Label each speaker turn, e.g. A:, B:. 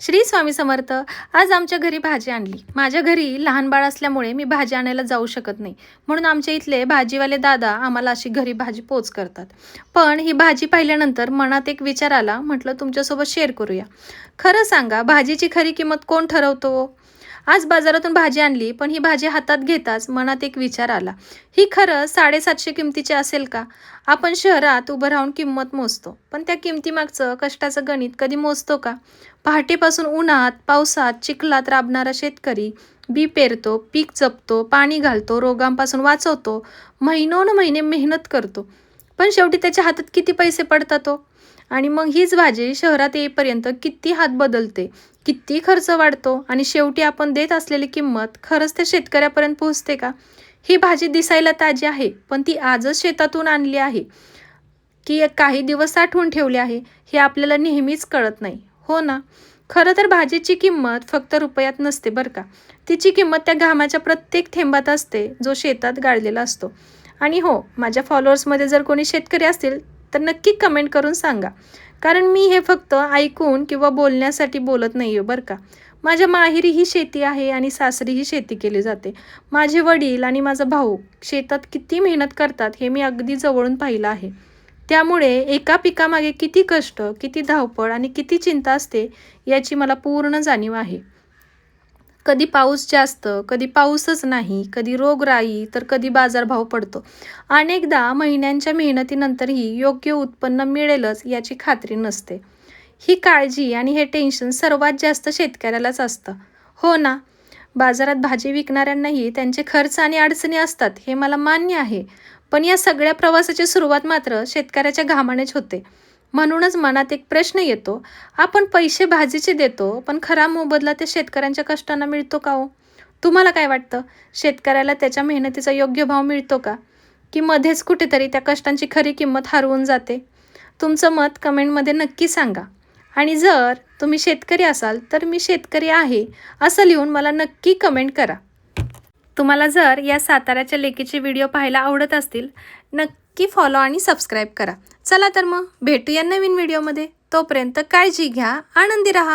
A: श्री स्वामी समर्थ। आज आमच्या घरी भाजी आणली। माझ्या घरी लहान बाळ असल्यामुळे मी भाजी आणायला जाऊ शकत नाही, म्हणून आमच्या इथले भाजीवाले दादा आम्हाला अशी घरी भाजी पोच करतात। पण ही भाजी पाहिल्यानंतर मनात एक विचार आला, म्हटलं तुमच्यासोबत शेअर करूया। खरं सांगा, भाजीची खरी किंमत कोण ठरवतो? आज बाजारातून भाजी आणली, पण ही भाजी हातात घेताच मनात एक विचार आला, ही खरं 750 किमतीची असेल का? आपण शहरात उभं राहून किंमत मोजतो, पण त्या किमतीमागचं कष्टाचं गणित कधी मोजतो का? पहाटेपासून उन्हात पावसात चिखलात राबणारा शेतकरी बी पेरतो, पीक जपतो, पाणी घालतो, रोगांपासून वाचवतो, महिने मेहनत करतो, पण शेवटी त्याच्या हातात किती पैसे पडतात हो? आणि मग हीच भाजी शहरात येईपर्यंत किती हात बदलते, किती खर्च वाढतो, आणि शेवटी आपण देत असलेली किंमत खरंच त्या शेतकऱ्यापर्यंत पोहोचते का? ही भाजी दिसायला ताजी आहे, पण ती आजच शेतातून आणली आहे की काही दिवस साठवून ठेवली आहे, हे आपल्याला नेहमीच कळत नाही, हो ना? खरं तर भाजीची किंमत फक्त रुपयात नसते बरं का, तिची किंमत त्या घामाच्या प्रत्येक थेंबात असते, जो शेतात गाळलेला असतो। आणि हो, माझ्या फॉलोअर्समध्ये जर कोणी शेतकरी असतील तर नक्की कमेंट करून सांगा, कारण मी हे फक्त ऐकून किंवा बोलण्यासाठी बोलत नाही आहे बरं का। माझ्या माहेरी ही शेती आहे आणि सासरी ही शेती केली जाते। माझे वडील आणि माझा भाऊ शेतात किती मेहनत करतात हे मी अगदी जवळून पाहिलं आहे। त्यामुळे एका पिकामागे किती कष्ट, किती धावपळ आणि किती चिंता असते याची मला पूर्ण जाणीव आहे। कधी पाऊस जास्त, कधी पाऊसच नाही, कधी रोगराई, तर कधी बाजारभाव पडतो। अनेकदा महिन्यांच्या मेहनतीनंतरही योग्य उत्पन्न मिळेलच याची खात्री नसते। ही काळजी आणि हे टेन्शन सर्वात जास्त शेतकऱ्यालाच असतं, हो ना? बाजारात भाजी विकणाऱ्यांनाही त्यांचे खर्च आणि अडचणी असतात, हे मला मान्य आहे, पण या सगळ्या प्रवासाची सुरुवात मात्र शेतकऱ्याच्या घामानेच होते। म्हणूनच मनात एक प्रश्न येतो, आपण पैसे भाजीचे देतो, पण खरा मोबदला त्या शेतकऱ्यांच्या कष्टांना मिळतो का हो? तुम्हाला काय वाटतं? शेतकऱ्याला त्याच्या मेहनतीचा योग्य भाव मिळतो का, की मध्येच कुठेतरी त्या कष्टांची खरी किंमत हरवून जाते? तुमचं मत कमेंटमध्ये नक्की सांगा। आणि जर तुम्ही शेतकरी असाल तर मी शेतकरी आहे असं लिहून मला नक्की कमेंट करा। तुम्हाला जर या साताऱ्याच्या लेकीचे व्हिडिओ पाहायला आवडत असतील, नक्की फॉलो आणि सबस्क्राईब करा। चला तर मग भेटूया नवीन व्हिडिओमध्ये, तोपर्यंत काळजी घ्या, आनंदी राहा।